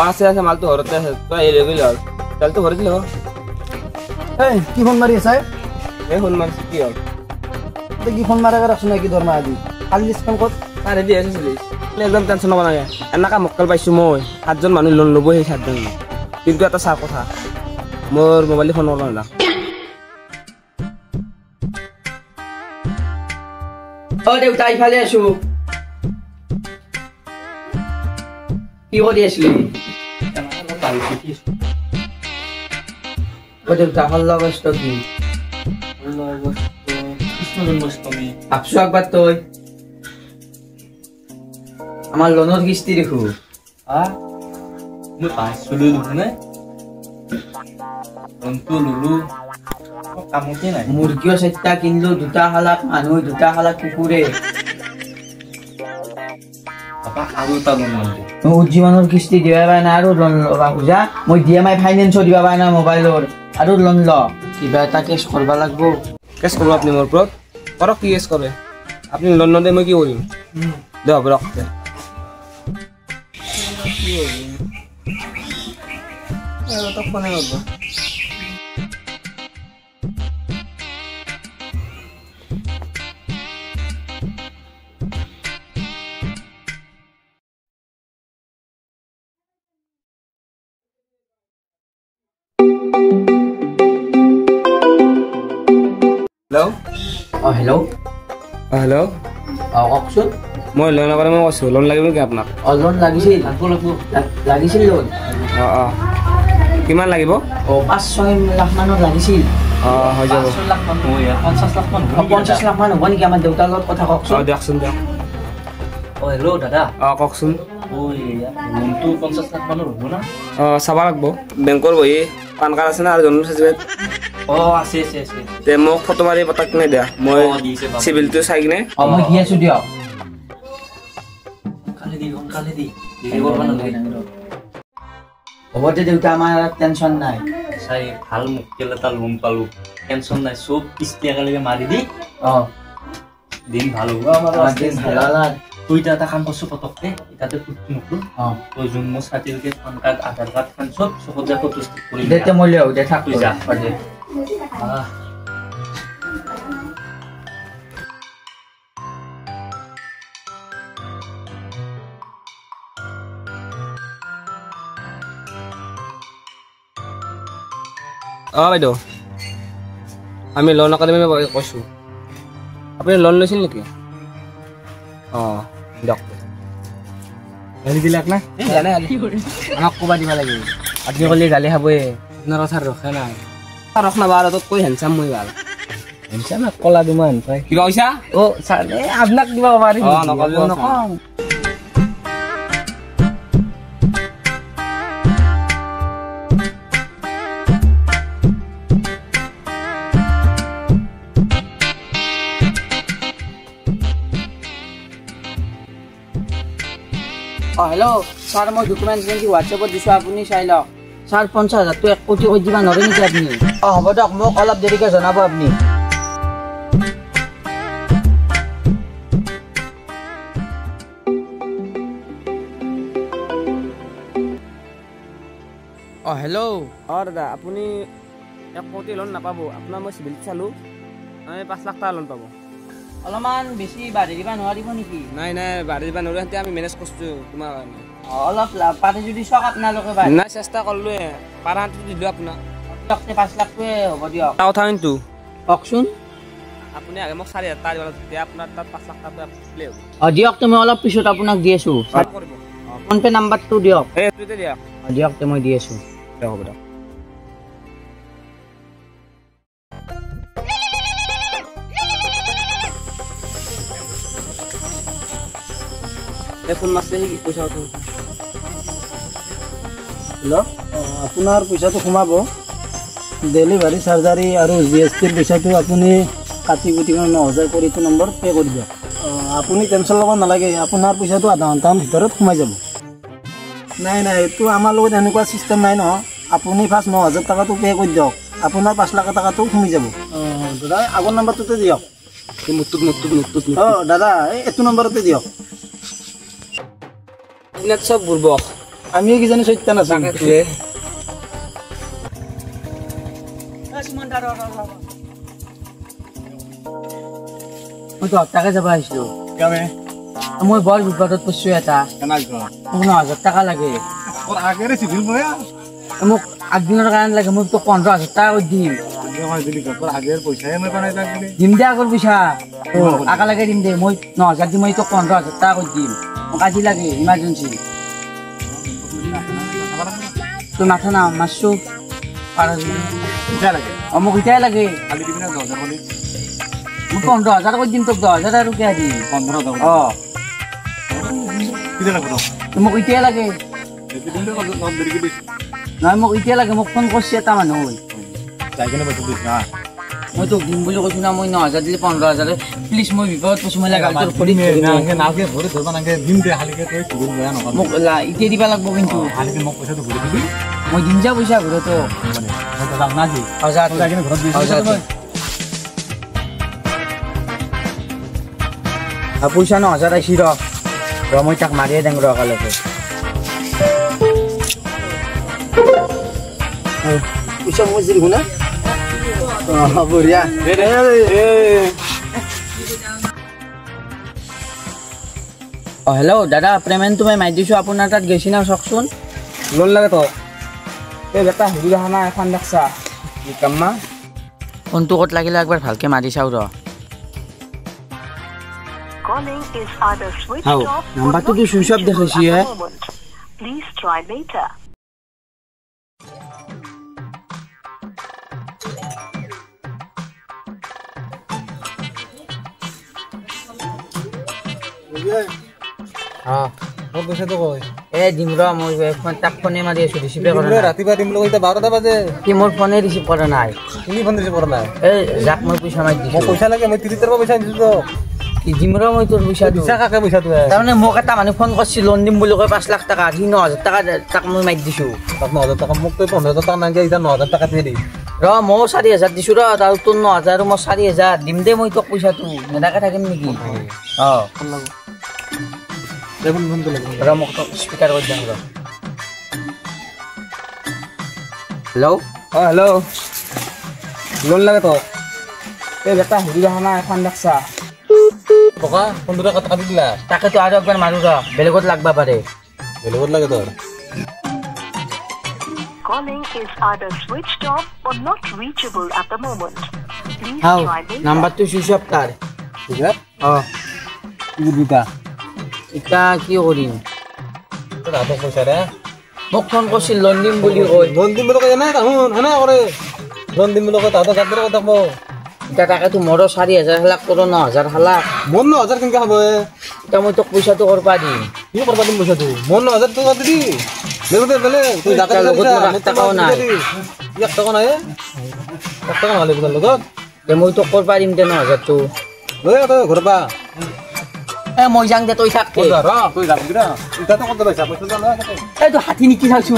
আছে আছে মালটো ঘৰতে আছে তই এৰি গলি হ'ল তেলটো ভৰি দিলে এই কি ফোন মাৰি আছে এই ফোন মাৰিছে কি হ'ল তই কি ফোন মাৰা ৰাখছ নাই কি দৰমহা আজি কালি লিষ্টখন ক'ত আৰে দি আছে একদম টেনশ্যন ল'ব নালাগে এনেকা মক্কেল পাইছোঁ মই 7জন মানুহ লোন ল'ব সেই 7জন কিন্তু এটা চাহ কথা মোৰ মোবাইল ফোন কৰিব নালাগে দেউতা ইফালে আছো কি কৰি আছিলি দেউতা হল্লা বস্ত কি ভাবছো একবার তই আমার লোনের কিস্তি দেখো মুরগিও 4টা কিনলো 2টা হালাক মানুহ 2টা হালাক কুকুরে জীৱনৰ কিস্তি দিবা পাই না আৰু লোন ল'বা খোজা মই DMI ফাইনেন্সো দিবা পাই না মোবাইলৰ আৰু লোন ল কিবা এটা কেছ কৰিব লাগিব কেছ কৰিব আপুনি মোৰ ওপৰত কৰক কি কেছ কৰে আপুনি লোন নদে মই কি কৰিম দে হ'ব ৰখ ফোনে কৰিব হেল্ল' হেল্ল' কওকচোন মই লোনৰ কাৰণে মই কৈছোঁ লোন লাগিব নেকি আপোনাক লোন লাগিছিল লাগিছিল লোন কিমান লাগিব 5-6 লাখ মানত লাগিছিল হৈ যাব 50 লাখ মান হ'ব নেকি আমাৰ দেউতাৰ লগত কথা কওকচোন দিয়কচোন দিয়ক হেল্ল' দাদা কওকচোন লোনটো 50 লাখ মানৰ হ'ব না চাব লাগিব বেংকৰ বহি পান কাৰ্ড আছে না আৰু জন্ম চাৰ্টিফিকেট আছে তে মোক ফটো মাৰি পতাক কিনে দিয়া মই চিভিলটো চাই কিনে মই দি আছো দিয়ক হ'ব দে দেউতা আমাৰ টেনশ্যন নাই চাই ভাল মুকেল এটা লোন পালো টেনশ্যন নাই চব কিস্তি একেলগে মাৰি দি দিন ভাল হ'ব তুই এটা কাম কৰছো পটককে এটাতে ফুটটো নকৰো তই যোন মোৰ চাৰ্টিফিকেট পান কাৰ্ড আধাৰ কাৰ্ড খান চব চকত ফটো ষ্টিক কৰি দে মই লৈ দে থাক তুই যা বাইদেউ আমি লোন একাডেমি কৈছোঁ আপুনি লোন লৈছিল নেকি দিয়ক গালি দিলাক না জানে আমাক ক'বা দিব লাগিব আপুনি ক'লে গালি খাবই আপোনাৰ কথা ৰখে নাই ৰখ নাবা আৰু তোক কৈ হেণ্ডচাম মই ভাল হেণ্ডচাম ক'লা দুমান কিবা কৈছা ছাৰ আপোনাক কিবা ক'ব পাৰিম নকওঁ হেল্ল' ছাৰ মই ডকুমেণ্টছখিনি হোৱাটছএপত দিছোঁ আপুনি চাই লওক ছাৰ 50,000টো 1 কোটি কৰি দিব নোৱাৰে নেকি আপুনি হ'ব দিয়ক মোক অলপ দেৰিকৈ জনাব আপুনি হেল্ল' দাদা আপুনি 1 কোটি লোন নাপাব আপোনাৰ মই চিভিল চালোঁ 5 লাখ টকা লোন পাব অলপমান বেছি বাঢ়ি দিব নোৱাৰিব নেকি নাই বাঢ়ি দিব নোৱাৰো এতিয়া আমি মেনেজ কৰিছোঁ তোমাৰ কাৰণে অলপ পাৰে যদি চাওক আপোনালোকে নাই চেষ্টা কৰিলোৱে পাৰাটো দিলোঁ আপোনাক 5 লাখটোৱে হ'ব দিয়ক কথা কিন্তু কওকচোন আপুনি আগে মোক 4,000 টকা দিব তেতিয়া আপোনাৰ তাত 5 লাখ টকা প্লে' হ'ব দিয়ক তুমি অলপ পিছত আপোনাক দি আছোঁ কৰিব ফোনপে' নাম্বাৰটো দিয়ক এইটোতে দিয়ক দিয়ক মই দি আছোঁ হ'ব দিয়ক ফোন মাছে পইচা হেল্ল' আপোনাৰ পইচাটো সোমাব ডেলিভাৰী চাৰ্জাৰী আৰু GSTৰ পইচাটো আপুনি কাটি কুটি 9,000 কৰি এইটো নম্বৰ পে' কৰি দিয়ক আপুনি টেনশ্যন ল'ব নালাগে আপোনাৰ পইচাটো আধা ঘণ্টামান ভিতৰত সোমাই যাব নাই এইটো আমাৰ লগত এনেকুৱা চিষ্টেম নাই নহয় আপুনি ফাৰ্ষ্ট 9,000 টকাটো পে' কৰি দিয়ক আপোনাৰ 5 লাখ টকাটো সোমাই যাব দাদা আগৰ নম্বৰটোতে দিয়ক দাদা এইটো নম্বৰতে দিয়ক চব বুৰ্বক আমি কিজানি চৈত্যান আছো মই তো সপ্তাহে যাব আহিছিলো মই বৰ বিপদত পৰিছো এটা মোক 9,000 টকা লাগে মোক আগদিনৰ কাৰণে লাগে মোক তো 15,000 টকা কৰি দিম দিম দে আগৰ পইচা আগা লাগে দিম দে মই 9,000 দিম মই তো 15,000 টকা কৰি দিম মোক আজি লাগে ইমাৰ্জেঞ্চি তো মাথা না মাছছো পাৰা মোক এতিয়াই লাগে মোক 15,000 কৰি দিম তোক 10,000 আৰু কিয় দিম 15,000 মোক এতিয়াই লাগে নহয় মোক এতিয়া লাগে মোক ফোন কৰিছে এটা মানুহ মই তোক দিম বুলি কৈছো না মই 9,000 দিলে 15,000 প্লিজ মই বিপদত কৈছো মই লাগে তোৰ কৰি মোক এতিয়া দিবা লাগব কিন্তু মই দিম যা পইচা ঘৰত পইচা 9,000 আহিছি ৰ মই তাক মাৰিয়ে দেং ৰ কালৈকে পইচা মই যি শুনা বঢ়িয়া হেল্ল' দাদা পেমেণ্টটো মই মাৰি দিছোঁ আপোনাৰ তাত গৈছি না চাওকচোন লোন লাগে তো এই বেটা হেৰি দেখা নাই এখন দেখছা কাম্মা ফোনটো ক'ত লাগিলে একবাৰ ভালকে মাৰি চাওঁ ৰ নাম্বাৰটোতো চুইচ অফ দেখাইছি হে দিম ৰ মই তাক ফোনে মাৰি আছো ৰিচিভ ৰাতিপুৱা দিম বুলি 12টা বাজে সি মোৰ ফোনে ৰিচিভ কৰা নাই তুমি ফোন ৰিচিভ কৰা নাই এই যাক মই পইচা মাৰি দিছোঁ পইচা লাগে মই 30 টকা পইচা দিছোঁ কি দিম ৰ মই তোৰ পইচা দিওঁ কাকে পইচাটো তাৰমানে মোক এটা মানুহ ফোন কৰিছিল লোন দিম বুলি কৈ 5 লাখ টকা সি 9,000 টকা তাক মই মাৰি দিছোঁ 9,000 টকা মোক তই 15,000 টকা নাগে এতিয়া 9,000 টকা দিয়ে দি ৰ মই 4,000 দিছোঁ ৰ আৰু তোৰ 9,000 আৰু মই 4,000 দিম দে মই তোক পইচাটো নেদাকে থাকিম নেকি ৰ মোক তোক স্পীকাৰ কৰি দিম ৰ হেল্ল' হেল্ল' লোন লাগে তো এই বেটা হেৰি দেখা নাই এখন দেখছা টকা 15 টকা কাটি দিলা তাকেতো আৰু একবাৰ মাৰো ৰ বেলেগত লাগবা পাৰে বেলেগত লাগে তোৰ Calling is either switched off or not reachable at the moment. Please how try later. নাম্বাৰটো চুইচ অফ তাৰ ঠিক আছে কি দিতা এতিয়া কি কৰিম তোৰ হাতত পইচা দে মোক ফোন কৰিছিল লোন দিম বুলি কৈ লোন দিম বুলি কয় এনে তাহুন এনে কৰে লোন দিম বুলি কয় তাহাঁতৰ গাঁতৰ কথা কব এতিয়া তাকেতো মোৰো 4,000 খালাক তোৰো 9,000 খালাক মোৰ 9,000 কেনেকে হ'ব এতিয়া মই তোক পইচাটো কৰবা দিম কি কৰবা দিম পইচাটো মোৰ 9,000 টকা দি বেলেগ বেলেগ তুই এতিয়া লগত মোৰ 1 টকাও নাই 1 টকা নাই 1 টকা নহ'লে বুজাৰ লগত দে মই তোক কৰবা দিম দে 9,000টো লৈ তই ঘৰৰ পৰা মই যাং দে তই থাক তই যাব ৰ তই যাব ৰ ইটা তো ক'ত পাইছা পইচা লৈ এইটো হাতী নেকি চাইছো